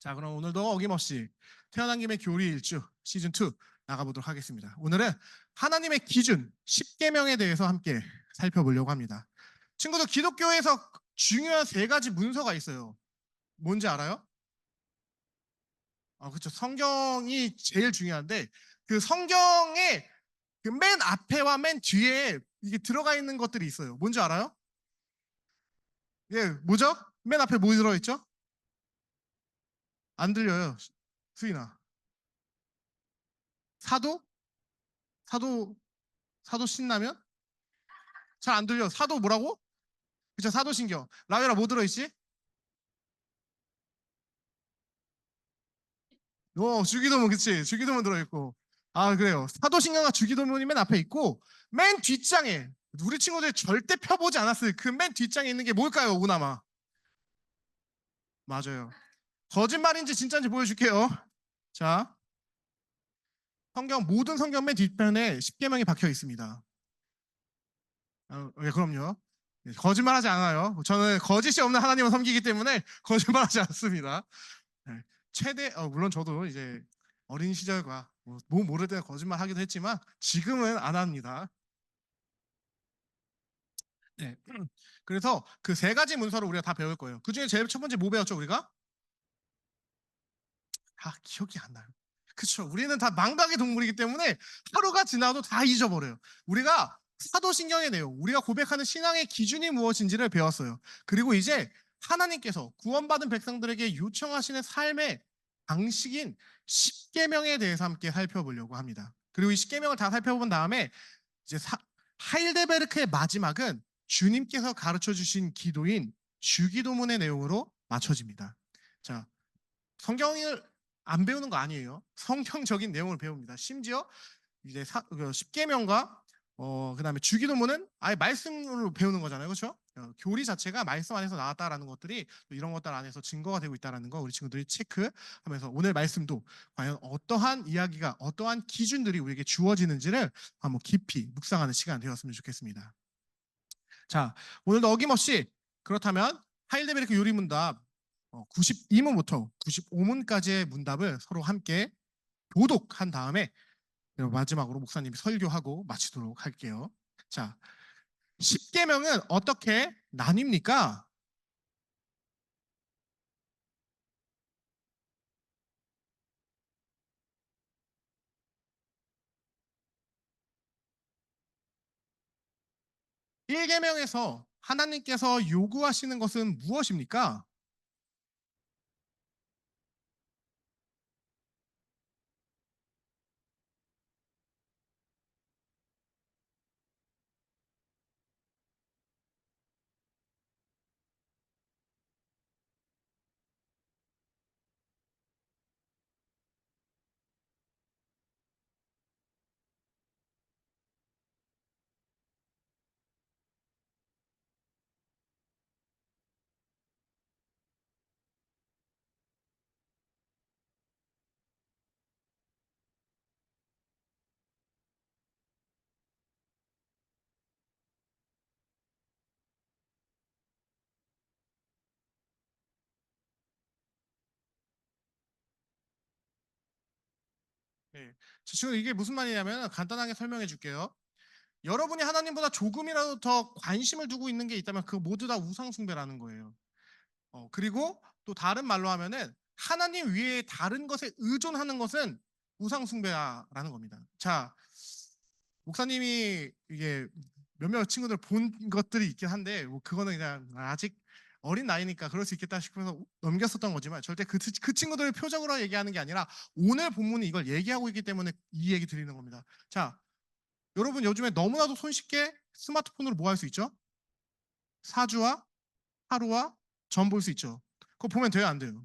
자, 그럼 오늘도 어김없이 태어난 김에 교리 일주 시즌 2 나가보도록 하겠습니다. 오늘은 하나님의 기준 10계명에 대해서 함께 살펴보려고 합니다. 친구들, 기독교에서 중요한 세 가지 문서가 있어요. 뭔지 알아요? 그렇죠. 성경이 제일 중요한데 그 성경의 그 맨 앞에와 맨 뒤에 이게 들어가 있는 것들이 있어요. 뭔지 알아요? 예, 뭐죠? 맨 앞에 뭐 들어있죠? 안 들려요. 수인아. 사도? 사도? 사도 신라면? 잘 안 들려. 사도 뭐라고? 그쵸, 사도신경. 라벨아 뭐 들어있지? 주기도문, 그치. 주기도문 들어있고. 그래요. 사도신경과 주기도문이 맨 앞에 있고, 맨 뒷장에, 우리 친구들 절대 펴보지 않았어요. 그 맨 뒷장에 있는 게 뭘까요, 우나마? 맞아요. 거짓말인지 진짜인지 보여줄게요. 자, 모든 성경 맨 뒷편에 10계명이 박혀 있습니다. 예, 그럼요. 예, 거짓말하지 않아요. 저는 거짓이 없는 하나님을 섬기기 때문에 거짓말하지 않습니다. 네. 물론 저도 이제 어린 시절과 뭐 모를 때 거짓말 하기도 했지만 지금은 안 합니다. 네. 그래서 그 세 가지 문서를 우리가 다 배울 거예요. 그 중에 제일 첫 번째 뭐 배웠죠, 우리가? 기억이 안 나요. 그쵸. 우리는 다 망각의 동물이기 때문에 하루가 지나도 다 잊어버려요. 우리가 사도신경의 내용, 우리가 고백하는 신앙의 기준이 무엇인지를 배웠어요. 그리고 이제 하나님께서 구원받은 백성들에게 요청하시는 삶의 방식인 10계명에 대해서 함께 살펴보려고 합니다. 그리고 이 10계명을 다 살펴본 다음에 이제 하일데베르크의 마지막은 주님께서 가르쳐 주신 기도인 주기도문의 내용으로 맞춰집니다. 자, 성경을 안 배우는 거 아니에요. 성경적인 내용을 배웁니다. 심지어 이제 10계명과 그다음에 주기도문은 아예 말씀으로 배우는 거잖아요. 그렇죠? 교리 자체가 말씀 안에서 나왔다라는 것들이 이런 것들 안에서 증거가 되고 있다는 거 우리 친구들이 체크하면서 오늘 말씀도 과연 어떠한 이야기가 어떠한 기준들이 우리에게 주어지는지를 한번 깊이 묵상하는 시간 되었으면 좋겠습니다. 자, 오늘도 어김없이 그렇다면 하일데베르크 요리문답 92문부터 95문까지의 문답을 서로 함께 교독한 다음에 마지막으로 목사님이 설교하고 마치도록 할게요. 자, 10계명은 어떻게 나뉩니까? 1계명에서 하나님께서 요구하시는 것은 무엇입니까? 네. 지금 이게 무슨 말이냐면 간단하게 설명해 줄게요. 여러분이 하나님보다 조금이라도 더 관심을 두고 있는 게 있다면 그 모두 다 우상숭배라는 거예요. 그리고 또 다른 말로 하면은 하나님 위에 다른 것에 의존하는 것은 우상숭배라는 겁니다. 자, 목사님이 이게 몇몇 친구들 본 것들이 있긴 한데 뭐 그거는 그냥 아직 어린 나이니까 그럴 수 있겠다 싶어서 넘겼었던 거지만 절대 그 친구들의 표정으로 얘기하는 게 아니라 오늘 본문이 이걸 얘기하고 있기 때문에 이 얘기 드리는 겁니다. 자, 여러분 요즘에 너무나도 손쉽게 스마트폰으로 뭐 할 수 있죠? 사주와 하루와 점 볼 수 있죠. 그거 보면 돼요, 안 돼요?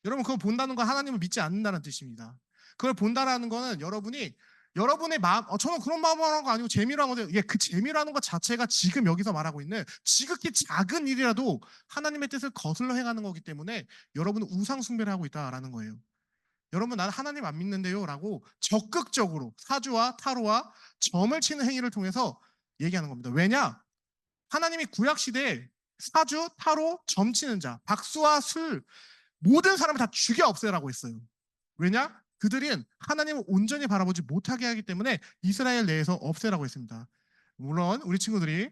여러분 그거 본다는 건 하나님을 믿지 않는다는 뜻입니다. 그걸 본다라는 거는 여러분의 마음, 저는 그런 마음으로 하는 거 아니고 재미로 하는 건데, 그 재미라는 것 자체가 지금 여기서 말하고 있는 지극히 작은 일이라도 하나님의 뜻을 거슬러 행하는 거기 때문에 여러분은 우상 숭배를 하고 있다라는 거예요. 여러분 나는 하나님 안 믿는데요 라고 적극적으로 사주와 타로와 점을 치는 행위를 통해서 얘기하는 겁니다. 왜냐? 하나님이 구약시대에 사주, 타로, 점 치는 자, 박수와 술, 모든 사람을 다 죽여 없애라고 했어요. 왜냐? 그들은 하나님을 온전히 바라보지 못하게 하기 때문에 이스라엘 내에서 없애라고 했습니다. 물론 우리 친구들이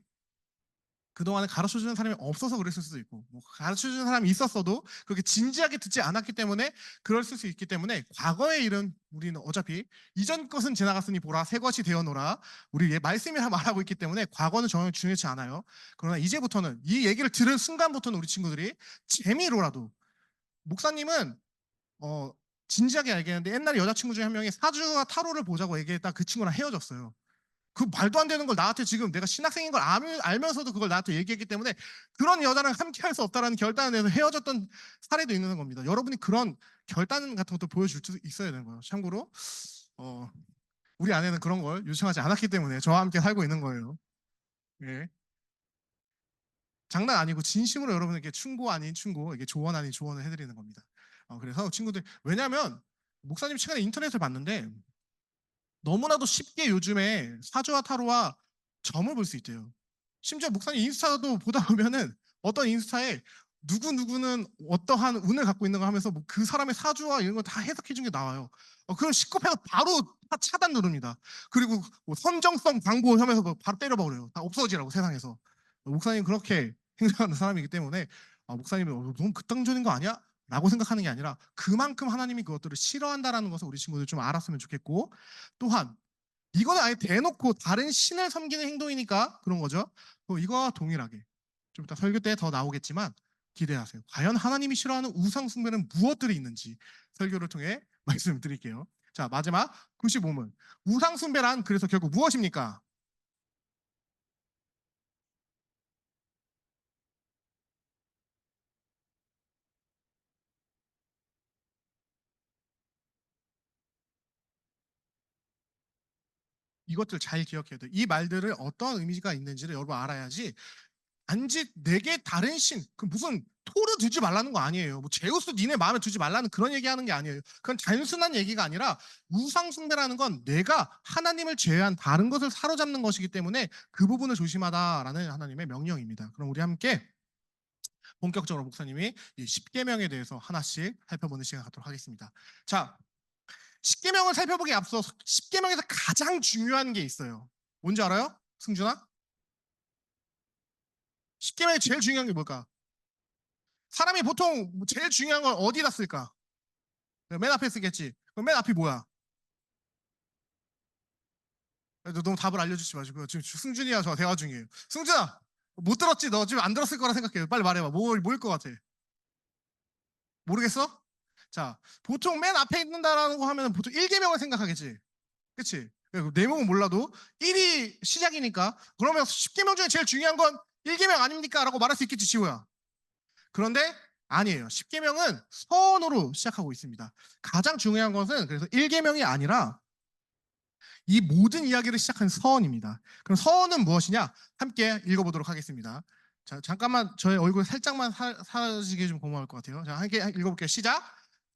그동안에 가르쳐주는 사람이 없어서 그랬을 수도 있고, 뭐 가르쳐주는 사람이 있었어도 그렇게 진지하게 듣지 않았기 때문에 그럴 수 있기 때문에, 과거의 일은 우리는 어차피 이전 것은 지나갔으니 보라 새 것이 되어노라, 우리 말씀이 말하고 있기 때문에 과거는 전혀 중요치 않아요. 그러나 이제부터는, 이 얘기를 들은 순간부터는 우리 친구들이 재미로라도, 목사님은 진지하게 알겠는데 옛날에 여자친구 중에 한 명이 사주와 타로를 보자고 얘기했다 그 친구랑 헤어졌어요. 그 말도 안 되는 걸 나한테, 지금 내가 신학생인 걸 알면서도 그걸 나한테 얘기했기 때문에 그런 여자랑 함께 할 수 없다라는 결단을 내서 헤어졌던 사례도 있는 겁니다. 여러분이 그런 결단 같은 것도 보여줄 수 있어야 되는 거예요. 참고로 우리 아내는 그런 걸 요청하지 않았기 때문에 저와 함께 살고 있는 거예요. 예. 장난 아니고 진심으로 여러분에게 충고 아닌 충고, 이게 조언 아닌 조언을 해드리는 겁니다. 그래서 친구들, 왜냐하면 목사님 최근에 인터넷을 봤는데 너무나도 쉽게 요즘에 사주와 타로와 점을 볼 수 있대요. 심지어 목사님 인스타도 보다 보면은 어떤 인스타에 누구누구는 어떠한 운을 갖고 있는 거 하면서 뭐그 사람의 사주와 이런 거 다 해석해 준 게 나와요. 그럼 식겁해서 바로 차단 누릅니다. 그리고 뭐 선정성 광고 하면서 뭐 바로 때려버려요. 다 없어지라고, 세상에서. 목사님 그렇게 행동하는 사람이기 때문에 목사님이 너무 극단적인 거 아니야? 라고 생각하는 게 아니라 그만큼 하나님이 그것들을 싫어한다라는 것을 우리 친구들 좀 알았으면 좋겠고, 또한 이거는 아예 대놓고 다른 신을 섬기는 행동이니까 그런 거죠. 이거와 동일하게 좀 이따 설교 때 더 나오겠지만 기대하세요. 과연 하나님이 싫어하는 우상 숭배는 무엇들이 있는지 설교를 통해 말씀드릴게요. 자, 마지막 95문. 우상 숭배란 그래서 결국 무엇입니까? 이것들 잘 기억해야 돼요. 이 말들을 어떤 의미가 있는지를 여러분 알아야지. 단지 내게 다른 신, 그 무슨 토르 두지 말라는 거 아니에요. 뭐 제우스 니네 마음에 두지 말라는 그런 얘기하는 게 아니에요. 그건 단순한 얘기가 아니라 우상 숭배라는 건 내가 하나님을 제외한 다른 것을 사로잡는 것이기 때문에 그 부분을 조심하다라는 하나님의 명령입니다. 그럼 우리 함께 본격적으로 목사님이 이 십계명에 대해서 하나씩 살펴보는 시간 갖도록 하겠습니다. 자, 십계명을 살펴보기에 앞서 십계명에서 가장 중요한 게 있어요. 뭔지 알아요? 승준아? 십계명에 제일 중요한 게 뭘까? 사람이 보통 제일 중요한 걸 어디다 쓸까? 맨 앞에 쓰겠지. 그럼 맨 앞이 뭐야? 너무 답을 알려주지 마시고요. 지금 승준이와 저 대화 중이에요. 승준아, 못 들었지? 너 지금 안 들었을 거라 생각해요. 빨리 말해봐. 뭐일 것 같아? 모르겠어? 자, 보통 맨 앞에 있는다라는 거 하면 보통 1계명을 생각하겠지. 그치? 내용은 몰라도 1이 시작이니까 그러면 10계명 중에 제일 중요한 건 1계명 아닙니까? 라고 말할 수 있겠지, 지호야. 그런데 아니에요. 10계명은 서언으로 시작하고 있습니다. 가장 중요한 것은 그래서 1계명이 아니라 이 모든 이야기를 시작한 서언입니다. 그럼 서언은 무엇이냐? 함께 읽어보도록 하겠습니다. 자, 잠깐만 저의 얼굴 살짝만 사라지게 좀 고마울 것 같아요. 자, 함께 읽어볼게요. 시작.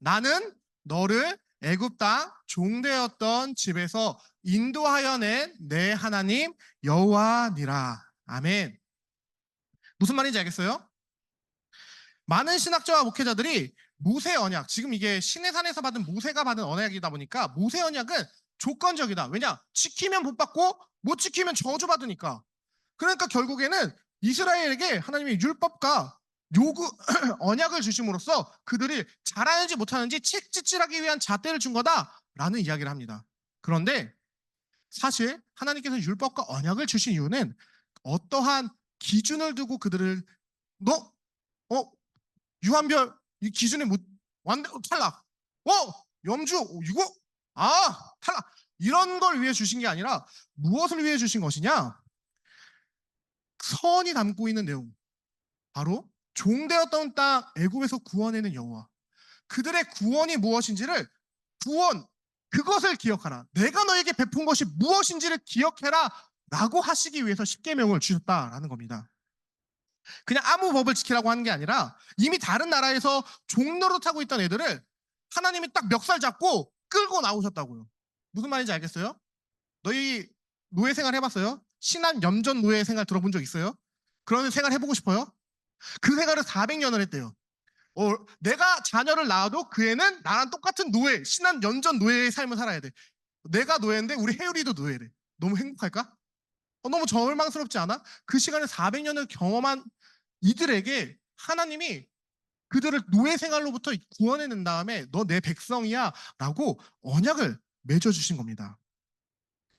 나는 너를 애굽 땅 종되었던 집에서 인도하여 낸 내 하나님 여호와니라. 아멘. 무슨 말인지 알겠어요? 많은 신학자와 목회자들이 모세 언약, 지금 이게 시내산에서 받은 모세가 받은 언약이다 보니까 모세 언약은 조건적이다. 왜냐? 지키면 복 받고 못 지키면 저주받으니까. 그러니까 결국에는 이스라엘에게 하나님의 율법과 요구 언약을 주심으로써 그들이 잘하는지 못하는지 채찍질하기 위한 잣대를 준 거다라는 이야기를 합니다. 그런데 사실 하나님께서 율법과 언약을 주신 이유는 어떠한 기준을 두고 그들을 너 유한별 이 기준에 못 완 탈락. 염주 이거 탈락. 이런 걸 위해 주신 게 아니라 무엇을 위해 주신 것이냐? 선이 담고 있는 내용. 바로 종되었던 땅 애굽에서 구원해낸 여호와. 그들의 구원이 무엇인지를 구원 그것을 기억하라. 내가 너에게 베푼 것이 무엇인지를 기억해라. 라고 하시기 위해서 십계명을 주셨다라는 겁니다. 그냥 아무 법을 지키라고 하는 게 아니라 이미 다른 나라에서 종로로 타고 있던 애들을 하나님이 딱 멱살 잡고 끌고 나오셨다고요. 무슨 말인지 알겠어요? 너희 노예 생활 해봤어요? 신한 염전 노예 생활 들어본 적 있어요? 그런 생활 해보고 싶어요? 그 생활을 400년을 했대요. 내가 자녀를 낳아도 그 애는 나랑 똑같은 노예, 신한 연전 노예의 삶을 살아야 돼. 내가 노예인데 우리 해율이도 노예래. 너무 행복할까? 너무 절망스럽지 않아? 그 시간에 400년을 경험한 이들에게 하나님이 그들을 노예 생활로부터 구원해낸 다음에 너 내 백성이야 라고 언약을 맺어주신 겁니다.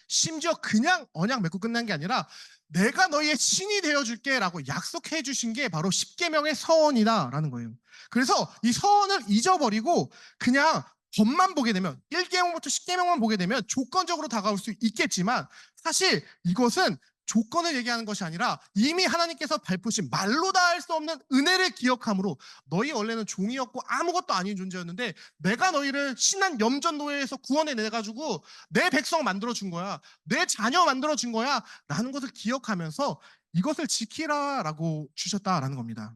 심지어 그냥 언약 맺고 끝난 게 아니라 내가 너희의 신이 되어줄게 라고 약속해 주신 게 바로 십계명의 서원이다라는 거예요. 그래서 이 서원을 잊어버리고 그냥 법만 보게 되면 1계명부터 10계명만 보게 되면 조건적으로 다가올 수 있겠지만 사실 이것은 조건을 얘기하는 것이 아니라 이미 하나님께서 베푸신 말로 다 할 수 없는 은혜를 기억함으로 너희 원래는 종이었고 아무것도 아닌 존재였는데 내가 너희를 신한 염전 노예에서 구원해내가지고 내 백성 만들어준 거야. 내 자녀 만들어준 거야. 라는 것을 기억하면서 이것을 지키라라고 주셨다라는 겁니다.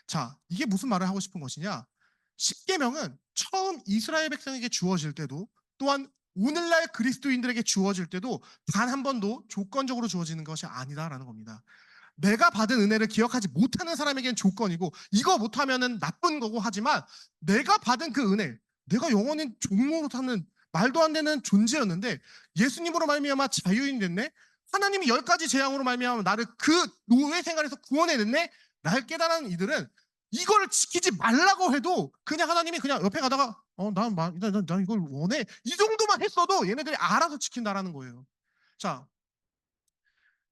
자, 이게 무슨 말을 하고 싶은 것이냐? 십계명은 처음 이스라엘 백성에게 주어질 때도 또한 오늘날 그리스도인들에게 주어질 때도 단 한 번도 조건적으로 주어지는 것이 아니다라는 겁니다. 내가 받은 은혜를 기억하지 못하는 사람에겐 조건이고 이거 못하면은 나쁜 거고 하지만 내가 받은 그 은혜, 내가 영원히 종로로 사는 말도 안 되는 존재였는데 예수님으로 말미암아 자유인이 됐네. 하나님이 10가지 재앙으로 말미암아 나를 그 노예 생활에서 구원해냈네. 날 깨달은 이들은 이걸 지키지 말라고 해도 그냥 하나님이 그냥 옆에 가다가 나 이걸 원해 이 정도만 했어도 얘네들이 알아서 지킨다라는 거예요. 자,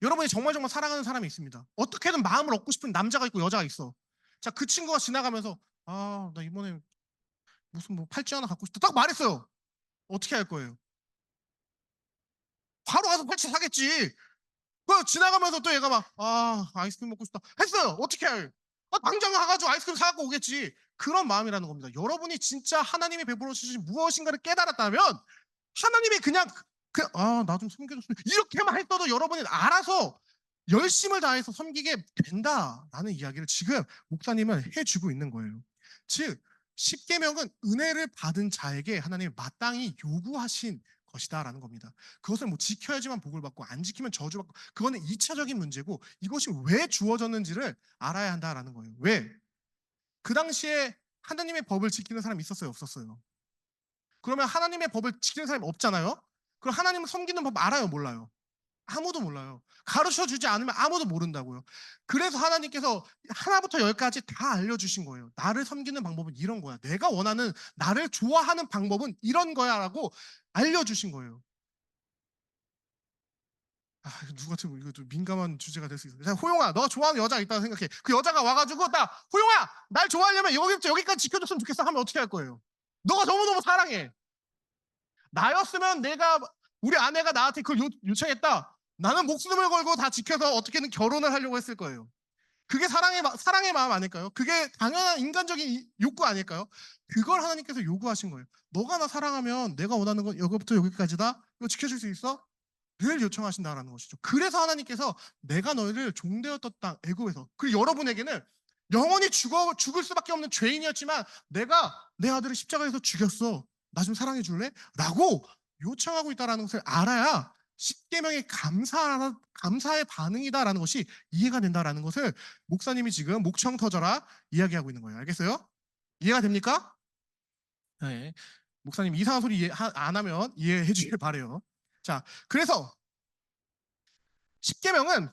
여러분이 정말 사랑하는 사람이 있습니다. 어떻게든 마음을 얻고 싶은 남자가 있고 여자가 있어. 자, 그 친구가 지나가면서 나 이번에 무슨 뭐 팔찌 하나 갖고 싶다 딱 말했어요. 어떻게 할 거예요? 바로 가서 팔찌 사겠지. 그 지나가면서 또 얘가 막 아이스크림 먹고 싶다 했어요. 어떻게 할? 당장 가가지고 아이스크림 사갖고 오겠지. 그런 마음이라는 겁니다. 여러분이 진짜 하나님이 베풀어 주신 무엇인가를 깨달았다면 하나님이 그냥 나 좀 섬겨줬으면 이렇게만 했어도 여러분이 알아서 열심을 다해서 섬기게 된다라는 이야기를 지금 목사님은 해주고 있는 거예요. 즉 십계명은 은혜를 받은 자에게 하나님이 마땅히 요구하신 것이다라는 겁니다. 그것을 뭐 지켜야지만 복을 받고 안 지키면 저주받고 그거는 2차적인 문제고 이것이 왜 주어졌는지를 알아야 한다라는 거예요. 왜? 그 당시에 하나님의 법을 지키는 사람이 있었어요? 없었어요? 그러면 하나님의 법을 지키는 사람이 없잖아요? 그럼 하나님을 섬기는 법 알아요? 몰라요? 아무도 몰라요. 가르쳐 주지 않으면 아무도 모른다고요. 그래서 하나님께서 하나부터 열까지 다 알려주신 거예요. 나를 섬기는 방법은 이런 거야. 내가 원하는 나를 좋아하는 방법은 이런 거야라고 알려주신 거예요. 누가 지금 이거 좀 민감한 주제가 될 수 있어. 자, 호용아, 너 좋아하는 여자가 있다고 생각해. 그 여자가 와가지고 호용아, 날 좋아하려면 여기부터 여기까지 지켜줬으면 좋겠어 하면 어떻게 할 거예요? 너가 너무너무 사랑해. 나였으면 우리 아내가 나한테 그걸 요청했다. 나는 목숨을 걸고 다 지켜서 어떻게든 결혼을 하려고 했을 거예요. 그게 사랑의 마음 아닐까요? 그게 당연한 인간적인 욕구 아닐까요? 그걸 하나님께서 요구하신 거예요. 너가 나 사랑하면 내가 원하는 건 여기부터 여기까지다. 이거 지켜줄 수 있어? 를 요청하신다라는 것이죠. 그래서 하나님께서 내가 너희를 종되었던 땅 애굽에서 그리고 여러분에게는 영원히 죽을 수밖에 없는 죄인이었지만 내가 내 아들을 십자가에서 죽였어. 나 좀 사랑해 줄래? 라고 요청하고 있다는 것을 알아야 십계명의 감사의 반응이다라는 것이 이해가 된다라는 것을 목사님이 지금 목청 터져라 이야기하고 있는 거예요. 알겠어요? 이해가 됩니까? 네. 목사님 이상한 소리 안 하면 이해해 주길 바래요. 자, 그래서 십계명은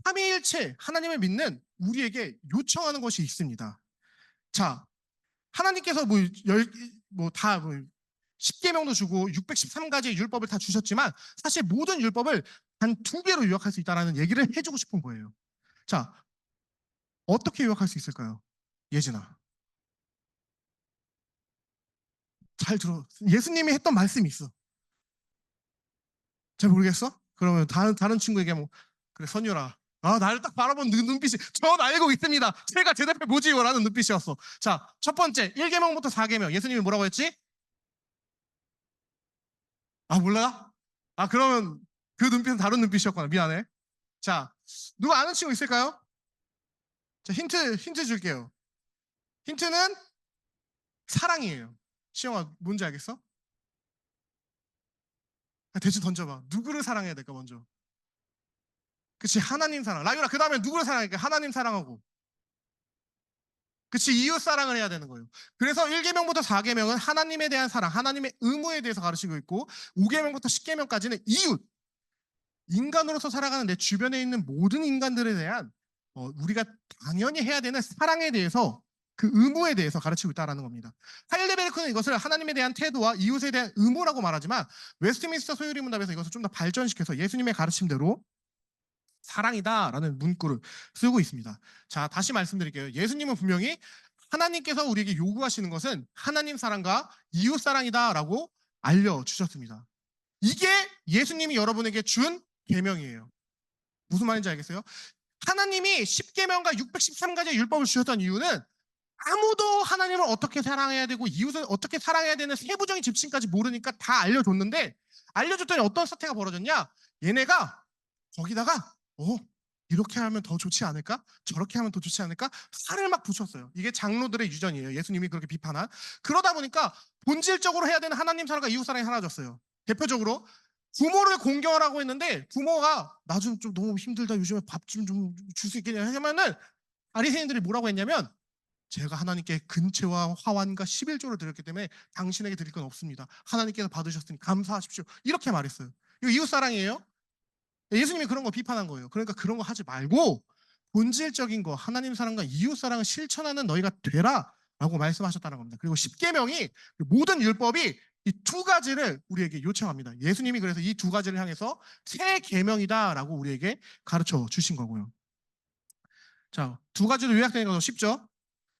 삼위일체 하나님을 믿는 우리에게 요청하는 것이 있습니다. 자, 하나님께서 뭐다 십계명도 주고 613가지의 율법을 다 주셨지만 사실 모든 율법을 단 2개로 요약할 수 있다는 얘기를 해주고 싶은 거예요. 자, 어떻게 요약할 수 있을까요? 예진아. 잘 들어. 예수님이 했던 말씀이 있어. 잘 모르겠어? 그러면 다른 친구에게 그래 선유라. 나를 딱 바라본 눈빛이 전 알고 있습니다. 제가 대답해 보지요 라는 눈빛이었어. 자, 첫 번째 1계명부터 4계명 예수님이 뭐라고 했지? 몰라? 그러면 그 눈빛은 다른 눈빛이었구나. 미안해. 자, 누가 아는 친구 있을까요? 자, 힌트 줄게요. 힌트는 사랑이에요. 시영아, 뭔지 알겠어? 대충 던져봐. 누구를 사랑해야 될까, 먼저? 그치, 하나님 사랑. 라유라, 그 다음에 누구를 사랑할까? 하나님 사랑하고. 그치, 이웃 사랑을 해야 되는 거예요. 그래서 1계명부터 4계명은 하나님에 대한 사랑, 하나님의 의무에 대해서 가르치고 있고 5계명부터 10계명까지는 이웃, 인간으로서 살아가는 내 주변에 있는 모든 인간들에 대한 우리가 당연히 해야 되는 사랑에 대해서 그 의무에 대해서 가르치고 있다는 겁니다. 하일데베르크는 이것을 하나님에 대한 태도와 이웃에 대한 의무라고 말하지만 웨스트민스터 소유리 문답에서 이것을 좀 더 발전시켜서 예수님의 가르침대로 사랑이다라는 문구를 쓰고 있습니다. 자, 다시 말씀드릴게요. 예수님은 분명히 하나님께서 우리에게 요구하시는 것은 하나님 사랑과 이웃 사랑이다라고 알려주셨습니다. 이게 예수님이 여러분에게 준 계명이에요. 무슨 말인지 알겠어요? 하나님이 10계명과 613가지의 율법을 주셨던 이유는 아무도 하나님을 어떻게 사랑해야 되고 이웃을 어떻게 사랑해야 되는 세부적인 지침까지 모르니까 다 알려줬는데, 알려줬더니 어떤 사태가 벌어졌냐? 얘네가 거기다가 이렇게 하면 더 좋지 않을까? 저렇게 하면 더 좋지 않을까? 살을 막 붙였어요. 이게 장로들의 유전이에요. 예수님이 그렇게 비판한. 그러다 보니까 본질적으로 해야 되는 하나님 사랑과 이웃 사랑이 사라졌어요. 대표적으로 부모를 공경하라고 했는데 부모가 나 좀 너무 힘들다, 요즘에 밥 좀 줄 수 있겠냐 하면은 바리새인들이 뭐라고 했냐면, 제가 하나님께 근체와 화환과 11조를 드렸기 때문에 당신에게 드릴 건 없습니다. 하나님께서 받으셨으니 감사하십시오. 이렇게 말했어요. 이거 이웃 사랑이에요? 예수님이 그런 거 비판한 거예요. 그러니까 그런 거 하지 말고 본질적인 거, 하나님 사랑과 이웃 사랑을 실천하는 너희가 되라 라고 말씀하셨다는 겁니다. 그리고 10계명이 모든 율법이 이 두 가지를 우리에게 요청합니다. 예수님이 그래서 이 두 가지를 향해서 새 계명이다라고 우리에게 가르쳐 주신 거고요. 자, 두 가지로 요약되는 거 쉽죠?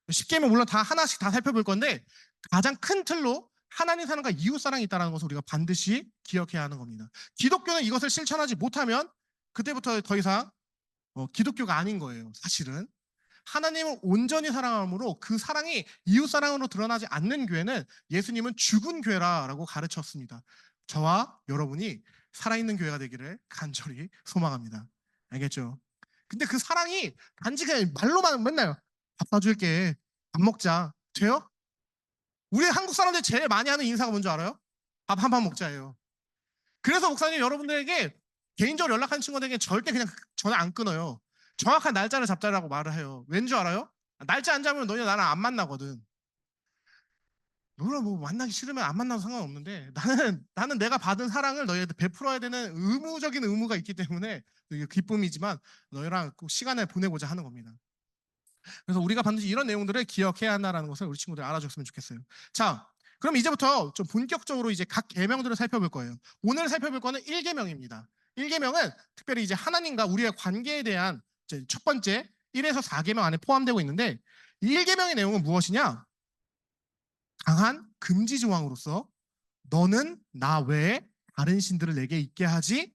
10계명 물론 다 하나씩 다 살펴볼 건데 가장 큰 틀로 하나님 사랑과 이웃 사랑이 있다는 것을 우리가 반드시 기억해야 하는 겁니다. 기독교는 이것을 실천하지 못하면 그때부터 더 이상 기독교가 아닌 거예요. 사실은 하나님을 온전히 사랑함으로 그 사랑이 이웃 사랑으로 드러나지 않는 교회는 예수님은 죽은 교회라고 가르쳤습니다. 저와 여러분이 살아있는 교회가 되기를 간절히 소망합니다. 알겠죠? 근데 그 사랑이 단지 그냥 말로만 맨날 밥 사줄게, 밥 먹자 돼요? 우리 한국 사람들이 제일 많이 하는 인사가 뭔지 알아요? 밥 한 판 먹자예요. 그래서 목사님 여러분들에게 개인적으로 연락하는 친구들에게 절대 그냥 전화 안 끊어요. 정확한 날짜를 잡자라고 말을 해요. 왠지 알아요? 날짜 안 잡으면 너네 나랑 안 만나거든. 너랑 뭐 만나기 싫으면 안 만나도 상관없는데 나는 내가 받은 사랑을 너희한테 베풀어야 되는 의무적인 의무가 있기 때문에 이게 기쁨이지만 너희랑 꼭 시간을 보내고자 하는 겁니다. 그래서 우리가 반드시 이런 내용들을 기억해야 한다는 것을 우리 친구들 알아줬으면 좋겠어요. 자, 그럼 이제부터 좀 본격적으로 이제 각 계명들을 살펴볼 거예요. 오늘 살펴볼 거는 1계명입니다. 1계명은 특별히 이제 하나님과 우리의 관계에 대한 이제 첫 번째 1에서 4계명 안에 포함되고 있는데, 이 1계명의 내용은 무엇이냐? 강한 금지 조항으로서 너는 나 외에 다른 신들을 내게 있게 하지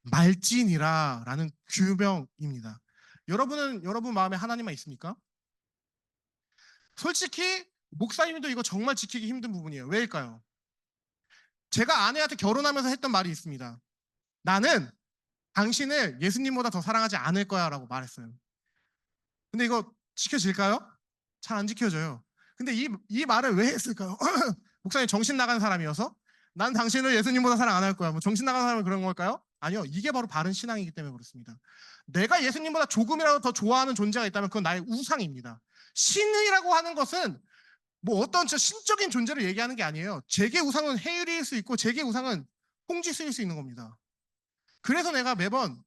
말지니라 라는 규명입니다. 여러분은 여러분 마음에 하나님만 있습니까? 솔직히 목사님도 이거 정말 지키기 힘든 부분이에요. 왜일까요? 제가 아내한테 결혼하면서 했던 말이 있습니다. 나는 당신을 예수님보다 더 사랑하지 않을 거야 라고 말했어요. 근데 이거 지켜질까요? 잘 안 지켜져요. 근데 이 말을 왜 했을까요? 목사님 정신 나간 사람이어서? 난 당신을 예수님보다 사랑 안 할 거야. 뭐 정신 나간 사람은 그런 걸까요? 아니요. 이게 바로 바른 신앙이기 때문에 그렇습니다. 내가 예수님보다 조금이라도 더 좋아하는 존재가 있다면 그건 나의 우상입니다. 신이라고 하는 것은 뭐 어떤 신적인 존재를 얘기하는 게 아니에요. 제게 우상은 해율일 수 있고 제게 우상은 홍지수일 수 있는 겁니다. 그래서 내가 매번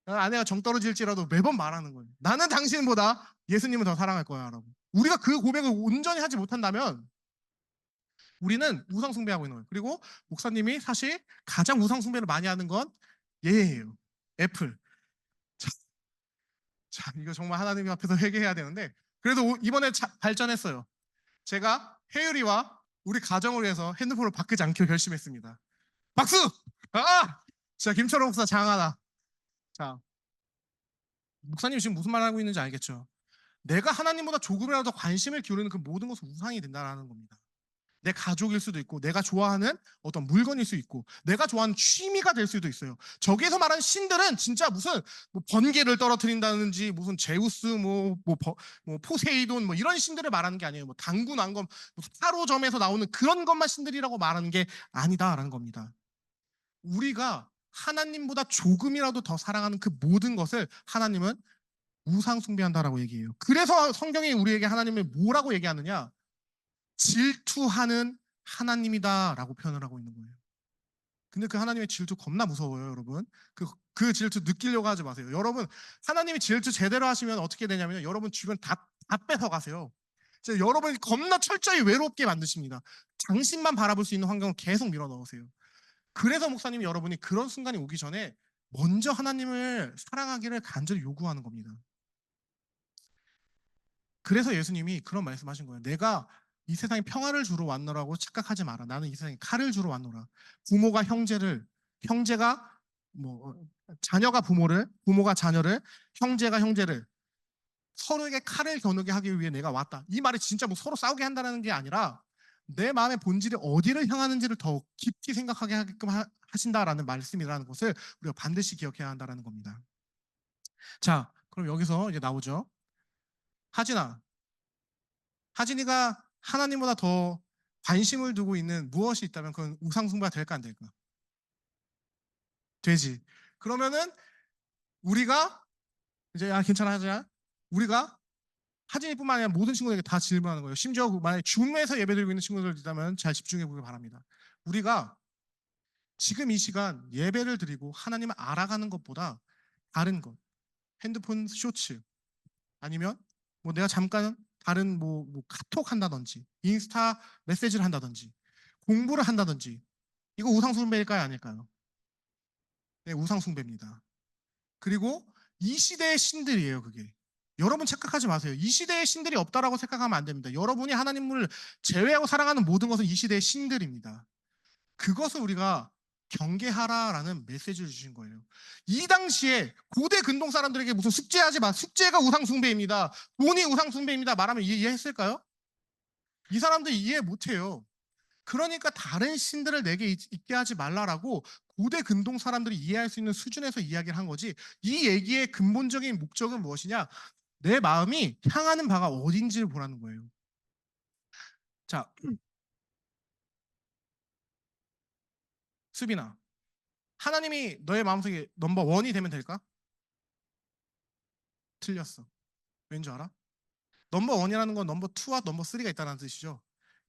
아내가 정 떨어질지라도 매번 말하는 거예요. 나는 당신보다 예수님을 더 사랑할 거야 라고. 우리가 그 고백을 온전히 하지 못한다면 우리는 우상 숭배하고 있는 거예요. 그리고 목사님이 사실 가장 우상 숭배를 많이 하는 건 얘예요. 애플. 자, 이거 정말 하나님 앞에서 회개해야 되는데, 그래도 이번에 발전했어요. 제가 혜율이와 우리 가정을 위해서 핸드폰을 바꾸지 않기로 결심했습니다. 박수! 아! 자, 김철호 목사 장하다. 자, 목사님 지금 무슨 말 하고 있는지 알겠죠? 내가 하나님보다 조금이라도 더 관심을 기울이는 그 모든 것은 우상이 된다는 겁니다. 내 가족일 수도 있고 내가 좋아하는 어떤 물건일 수 있고 내가 좋아하는 취미가 될 수도 있어요. 저기에서 말하는 신들은 진짜 무슨 뭐 번개를 떨어뜨린다든지 무슨 제우스 뭐 포세이돈 뭐 이런 신들을 말하는 게 아니에요. 뭐 당구 난검 뭐 타로점에서 나오는 그런 것만 신들이라고 말하는 게 아니다라는 겁니다. 우리가 하나님보다 조금이라도 더 사랑하는 그 모든 것을 하나님은 우상 숭배한다라고 얘기해요. 그래서 성경이 우리에게 하나님을 뭐라고 얘기하느냐? 질투하는 하나님이다라고 표현을 하고 있는 거예요. 근데 그 하나님의 질투 겁나 무서워요, 여러분. 그 질투 느끼려고 하지 마세요. 여러분, 하나님이 질투 제대로 하시면 어떻게 되냐면요. 여러분 주변 다 뺏어가세요. 여러분이 겁나 철저히 외롭게 만드십니다. 당신만 바라볼 수 있는 환경을 계속 밀어 넣으세요. 그래서 목사님이 여러분이 그런 순간이 오기 전에 먼저 하나님을 사랑하기를 간절히 요구하는 겁니다. 그래서 예수님이 그런 말씀하신 거예요. 내가 이 세상에 평화를 주러 왔노라고 착각하지 마라. 나는 이 세상에 칼을 주러 왔노라. 부모가 형제를, 형제가 자녀가 부모를, 부모가 자녀를, 형제가 형제를 서로에게 칼을 겨누게 하기 위해 내가 왔다. 이 말이 진짜 뭐 서로 싸우게 한다는 게 아니라 내 마음의 본질이 어디를 향하는지를 더 깊이 생각하게 하게끔 하신다라는 말씀이라는 것을 우리가 반드시 기억해야 한다는 겁니다. 자, 그럼 여기서 이제 나오죠. 하진이가 하나님보다 더 관심을 두고 있는 무엇이 있다면 그건 우상숭배가 될까 안 될까? 되지. 그러면은 우리가 이제 괜찮아 하자. 우리가 하진이뿐만 아니라 모든 친구들에게 다 질문하는 거예요. 심지어 만약에 줌에서 예배드리고 있는 친구들 있다면 잘 집중해 보길 바랍니다. 우리가 지금 이 시간 예배를 드리고 하나님을 알아가는 것보다 다른 것, 핸드폰 쇼츠 아니면 내가 잠깐 다른 카톡 한다든지 인스타 메시지를 한다든지 공부를 한다든지 이거 우상숭배일까요? 아닐까요? 네, 우상숭배입니다. 그리고 이 시대의 신들이에요, 그게. 여러분 착각하지 마세요. 이 시대의 신들이 없다라고 생각하면 안 됩니다. 여러분이 하나님을 제외하고 살아가는 모든 것은 이 시대의 신들입니다. 그것을 우리가 경계하라라는 메시지를 주신 거예요. 이 당시에 고대 근동 사람들에게 무슨 숙제하지 마. 숙제가 우상숭배입니다. 돈이 우상숭배입니다. 말하면 이해했을까요? 이 사람들 이해 못해요. 그러니까 다른 신들을 내게 있게 하지 말라라고 고대 근동 사람들이 이해할 수 있는 수준에서 이야기를 한 거지. 이 얘기의 근본적인 목적은 무엇이냐? 내 마음이 향하는 바가 어딘지를 보라는 거예요. 자, 수빈아, 하나님이 너의 마음속에 넘버 원이 되면 될까? 틀렸어. 왠 줄 알아? 넘버 원이라는 건 넘버 투와 넘버 쓰리가 있다는 뜻이죠.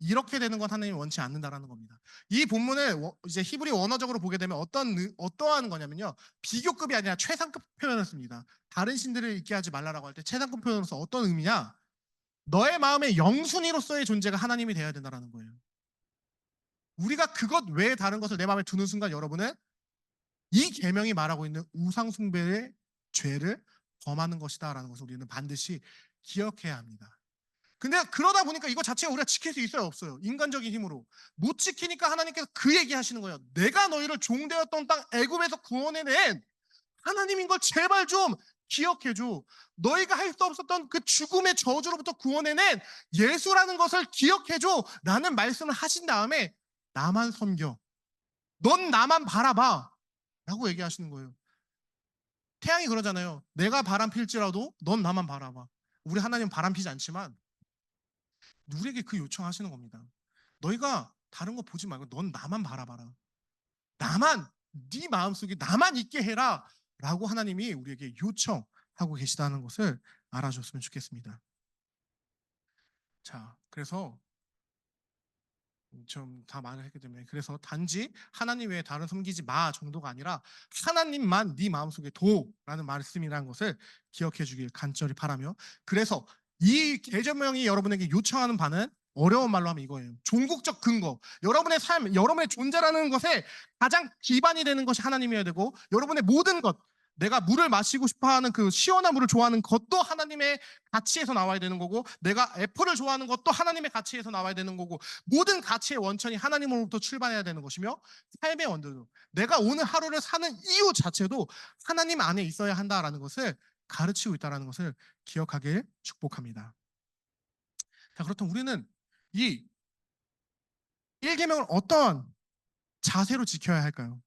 이렇게 되는 건 하나님이 원치 않는다라는 겁니다. 이 본문을 이제 히브리 원어적으로 보게 되면 어떠한 거냐면요. 비교급이 아니라 최상급 표현을 씁니다. 다른 신들을 있게 하지 말라라고 할 때 최상급 표현으로서 어떤 의미냐? 너의 마음의 영순위로서의 존재가 하나님이 되어야 된다는 거예요. 우리가 그것 외에 다른 것을 내 마음에 두는 순간 여러분은 이 계명이 말하고 있는 우상숭배의 죄를 범하는 것이다라는 것을 우리는 반드시 기억해야 합니다. 근데 그러다 보니까 이거 자체가 우리가 지킬 수 있어요, 없어요? 인간적인 힘으로. 못 지키니까 하나님께서 그 얘기 하시는 거예요. 내가 너희를 종되었던 땅 애굽에서 구원해낸 하나님인 걸 제발 좀 기억해줘. 너희가 할 수 없었던 그 죽음의 저주로부터 구원해낸 예수라는 것을 기억해줘 라는 말씀을 하신 다음에 나만 섬겨. 넌 나만 바라봐 라고 얘기하시는 거예요. 태양이 그러잖아요. 내가 바람 필지라도 넌 나만 바라봐. 우리 하나님은 바람 피지 않지만 우리에게 그 요청하시는 겁니다. 너희가 다른 거 보지 말고 넌 나만 바라봐라. 나만, 네 마음속에 나만 있게 해라 라고 하나님이 우리에게 요청하고 계시다는 것을 알아줬으면 좋겠습니다. 자, 그래서 좀 다 말을 했기 때문에 그래서 단지 하나님 외에 다른 섬기지 마 정도가 아니라 하나님만 네 마음속에 둬라는 말씀이라는 것을 기억해 주길 간절히 바라며, 그래서 이 계절명이 여러분에게 요청하는 바는 어려운 말로 하면 이거예요. 종국적 근거. 여러분의 삶, 여러분의 존재라는 것에 가장 기반이 되는 것이 하나님이어야 되고, 여러분의 모든 것, 내가 물을 마시고 싶어하는 그 시원한 물을 좋아하는 것도 하나님의 가치에서 나와야 되는 거고, 내가 애플을 좋아하는 것도 하나님의 가치에서 나와야 되는 거고, 모든 가치의 원천이 하나님으로부터 출발해야 되는 것이며, 삶의 원천도 내가 오늘 하루를 사는 이유 자체도 하나님 안에 있어야 한다라는 것을 가르치고 있다는 것을 기억하길 축복합니다. 자, 그렇다면 우리는 이 1계명을 어떤 자세로 지켜야 할까요?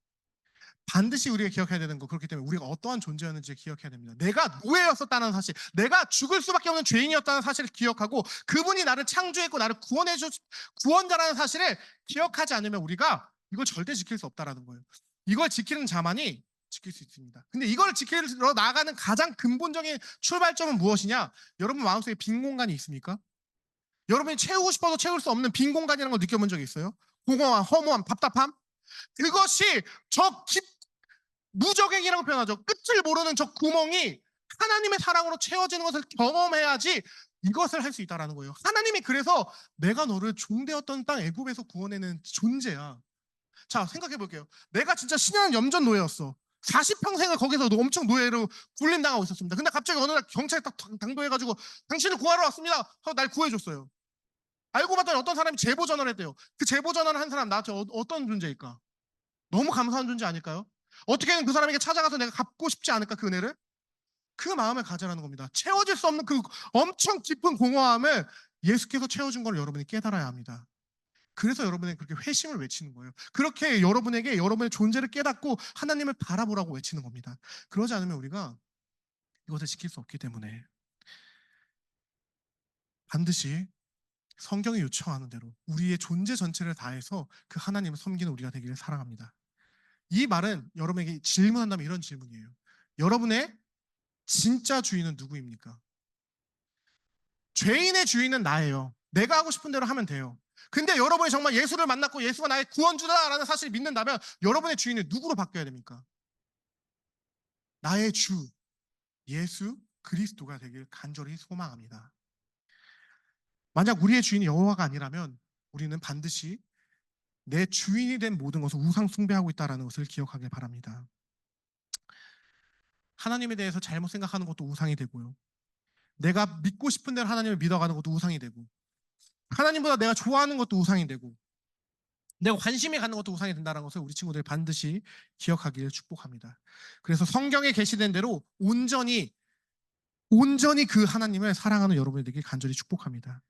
반드시 우리가 기억해야 되는 거, 그렇기 때문에 우리가 어떠한 존재였는지 기억해야 됩니다. 내가 노예였었다는 사실, 내가 죽을 수밖에 없는 죄인이었다는 사실을 기억하고, 그분이 나를 창조했고 나를 구원자라는 사실을 기억하지 않으면 우리가 이걸 절대 지킬 수 없다는 거예요. 이걸 지키는 자만이 지킬 수 있습니다. 근데 이걸 지키러 나가는 가장 근본적인 출발점은 무엇이냐? 여러분 마음속에 빈 공간이 있습니까? 여러분이 채우고 싶어도 채울 수 없는 빈 공간이라는 걸 느껴본 적이 있어요? 공허함, 허무함, 답답함? 그것이 저 무적행이라고 표현하죠. 끝을 모르는 저 구멍이 하나님의 사랑으로 채워지는 것을 경험해야지 이것을 할 수 있다는 거예요. 하나님이 그래서 내가 너를 종되었던 땅 애굽에서 구원해낸 존재야. 자, 생각해 볼게요. 내가 진짜 신한 염전 노예였어. 40평생을 거기서 엄청 노예로 굴림당하고 있었습니다. 근데 갑자기 어느 날 경찰에 딱 당도해가지고 당신을 구하러 왔습니다 하고 날 구해줬어요. 알고 봤더니 어떤 사람이 제보 전화를 했대요. 그 제보 전화를 한 사람 나한테 어떤 존재일까? 너무 감사한 존재 아닐까요? 어떻게든 그 사람에게 찾아가서 내가 갚고 싶지 않을까, 그 은혜를? 그 마음을 가져라는 겁니다. 채워질 수 없는 그 엄청 깊은 공허함을 예수께서 채워준 걸 여러분이 깨달아야 합니다. 그래서 여러분이 그렇게 회심을 외치는 거예요. 그렇게 여러분에게 여러분의 존재를 깨닫고 하나님을 바라보라고 외치는 겁니다. 그러지 않으면 우리가 이것을 지킬 수 없기 때문에 반드시 성경이 요청하는 대로 우리의 존재 전체를 다해서 그 하나님을 섬기는 우리가 되기를 사랑합니다. 이 말은 여러분에게 질문한다면 이런 질문이에요. 여러분의 진짜 주인은 누구입니까? 죄인의 주인은 나예요. 내가 하고 싶은 대로 하면 돼요. 근데 여러분이 정말 예수를 만났고 예수가 나의 구원주다라는 사실을 믿는다면 여러분의 주인은 누구로 바뀌어야 됩니까? 나의 주 예수 그리스도가 되길 간절히 소망합니다. 만약 우리의 주인이 여호와가 아니라면 우리는 반드시 내 주인이 된 모든 것을 우상 숭배하고 있다는 것을 기억하길 바랍니다. 하나님에 대해서 잘못 생각하는 것도 우상이 되고요. 내가 믿고 싶은 대로 하나님을 믿어가는 것도 우상이 되고, 하나님보다 내가 좋아하는 것도 우상이 되고, 내가 관심이 가는 것도 우상이 된다는 것을 우리 친구들이 반드시 기억하기를 축복합니다. 그래서 성경에 게시된 대로 온전히 그 하나님을 사랑하는 여러분이 되길 간절히 축복합니다.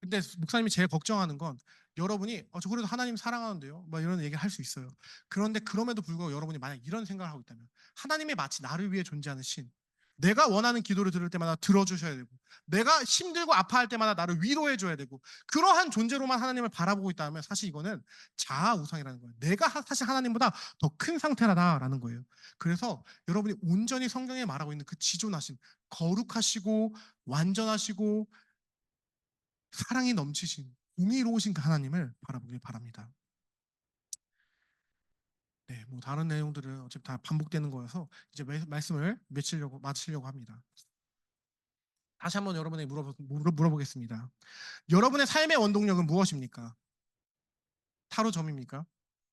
근데 목사님이 제일 걱정하는 건 여러분이 저 그래도 하나님 사랑하는데요, 막 이런 얘기를 할 수 있어요. 그런데 그럼에도 불구하고 여러분이 만약 이런 생각을 하고 있다면 하나님이 마치 나를 위해 존재하는 신, 내가 원하는 기도를 들을 때마다 들어주셔야 되고, 내가 힘들고 아파할 때마다 나를 위로해줘야 되고, 그러한 존재로만 하나님을 바라보고 있다면 사실 이거는 자아 우상이라는 거예요. 내가 사실 하나님보다 더 큰 상태라는 거예요. 그래서 여러분이 온전히 성경에 말하고 있는 그 지존하신, 거룩하시고 완전하시고 사랑이 넘치신 공의로우신 그 하나님을 바라보길 바랍니다. 네, 뭐 다른 내용들은 어차피 다 반복되는 거여서 이제 말씀을 마치려고 합니다. 다시 한번 여러분에게 물어보겠습니다. 여러분의 삶의 원동력은 무엇입니까? 하루점입니까?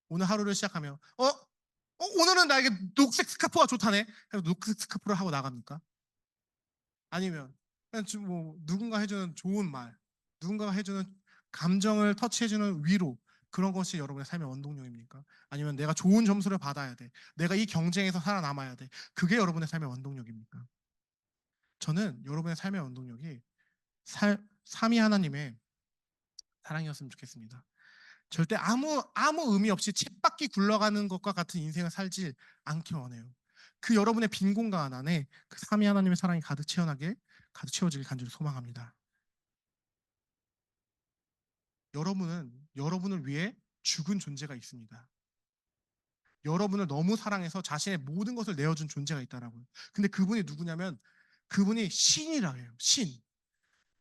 오늘 하루를 시작하면 오늘은 나에게 녹색 스카프가 좋다네. 그래서 녹색 스카프를 하고 나갑니까? 아니면 그냥 뭐 누군가 해주는 좋은 말, 누군가가 해주는 감정을 터치해주는 위로, 그런 것이 여러분의 삶의 원동력입니까? 아니면 내가 좋은 점수를 받아야 돼, 내가 이 경쟁에서 살아남아야 돼, 그게 여러분의 삶의 원동력입니까? 저는 여러분의 삶의 원동력이 삼위 하나님의 사랑이었으면 좋겠습니다. 절대 아무 의미 없이 쳇바퀴 굴러가는 것과 같은 인생을 살지 않기 원해요. 그 여러분의 빈 공간 안에 그 삼위 하나님의 사랑이 가득 채워지길 간절히 소망합니다. 여러분은 여러분을 위해 죽은 존재가 있습니다. 여러분을 너무 사랑해서 자신의 모든 것을 내어준 존재가 있다라고요. 근데 그분이 누구냐면 그분이 신이라 해요. 신.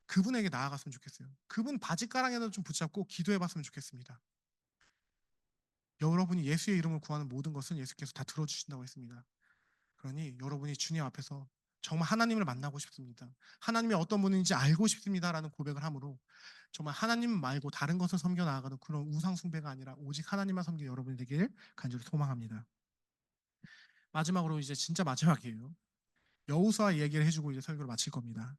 그분에게 나아갔으면 좋겠어요. 그분 바지가랑이라도 좀 붙잡고 기도해봤으면 좋겠습니다. 여러분이 예수의 이름을 구하는 모든 것은 예수께서 다 들어주신다고 했습니다. 그러니 여러분이 주님 앞에서 정말 하나님을 만나고 싶습니다, 하나님이 어떤 분인지 알고 싶습니다라는 고백을 함으로 정말 하나님 말고 다른 것을 섬겨 나아가는 그런 우상 숭배가 아니라 오직 하나님만 섬기는 여러분이 되길 간절히 소망합니다. 마지막으로 이제 진짜 마지막이에요. 여호수아 얘기를 해주고 이제 설교를 마칠 겁니다.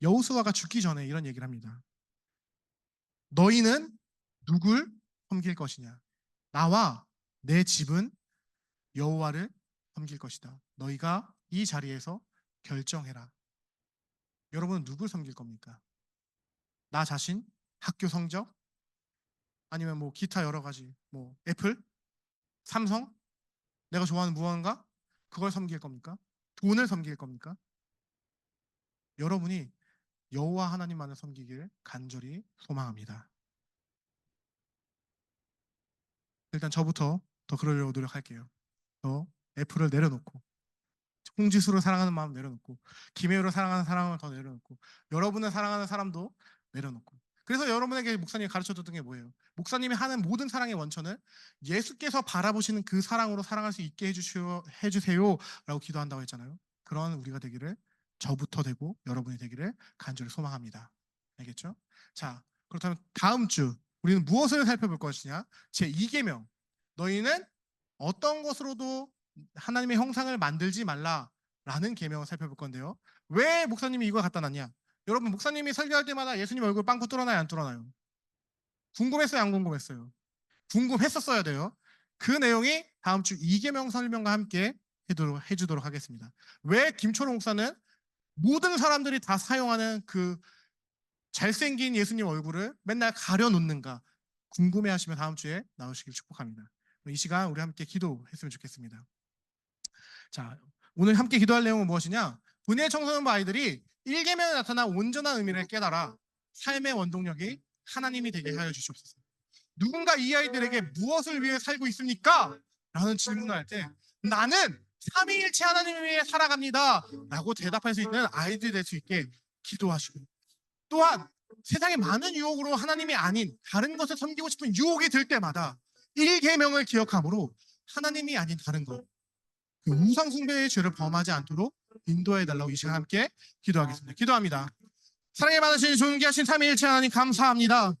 여호수아가 죽기 전에 이런 얘기를 합니다. 너희는 누굴 섬길 것이냐? 나와 내 집은 여호와를 섬길 것이다. 너희가 이 자리에서 결정해라. 여러분은 누굴 섬길 겁니까? 나 자신? 학교 성적? 아니면 뭐 기타 여러 가지, 뭐 애플? 삼성? 내가 좋아하는 무언가? 그걸 섬길 겁니까? 돈을 섬길 겁니까? 여러분이 여호와 하나님만을 섬기길 간절히 소망합니다. 일단 저부터 더 그러려고 노력할게요. 더 F를 내려놓고 홍지수를 사랑하는 마음 내려놓고 김혜우를 사랑하는 사랑을 더 내려놓고 여러분을 사랑하는 사람도 내려놓고 그래서 여러분에게 목사님이 가르쳐줬던 게 뭐예요? 목사님이 하는 모든 사랑의 원천은 예수께서 바라보시는 그 사랑으로 사랑할 수 있게 해주세요라고 기도한다고 했잖아요. 그런 우리가 되기를 저부터 되고 여러분이 되기를 간절히 소망합니다. 알겠죠? 자, 그렇다면 다음 주 우리는 무엇을 살펴볼 것이냐? 제2계명 너희는 어떤 것으로도 하나님의 형상을 만들지 말라라는 계명을 살펴볼 건데요. 왜 목사님이 이걸 갖다 놨냐? 여러분 목사님이 설교할 때마다 예수님 얼굴 빵꾸 뚫어나요, 안 뚫어나요? 궁금했어요, 안 궁금했어요? 궁금했었어야 돼요. 그 내용이 다음 주 2계명 설명과 함께 해주도록 하겠습니다. 왜 김초롱 목사는 모든 사람들이 다 사용하는 그 잘생긴 예수님 얼굴을 맨날 가려놓는가 궁금해하시면 다음 주에 나오시길 축복합니다. 이 시간 우리 함께 기도했으면 좋겠습니다. 자, 오늘 함께 기도할 내용은 무엇이냐? 분의 청소년부 아이들이 1계명에 나타난 온전한 의미를 깨달아 삶의 원동력이 하나님이 되게 하여 주시옵소서. 누군가 이 아이들에게 무엇을 위해 살고 있습니까? 라는 질문을 할 때 나는 삼위일체 하나님을 위해 살아갑니다 라고 대답할 수 있는 아이들이 될 수 있게 기도하시고 또한 세상의 많은 유혹으로 하나님이 아닌 다른 것을 섬기고 싶은 유혹이 들 때마다 1계명을 기억함으로 하나님이 아닌 다른 것 그 우상 숭배의 죄를 범하지 않도록 인도해 달라고 이 시간 함께 기도하겠습니다. 기도합니다. 사랑에 받으신 존귀하신 삼위일체 하나님 감사합니다.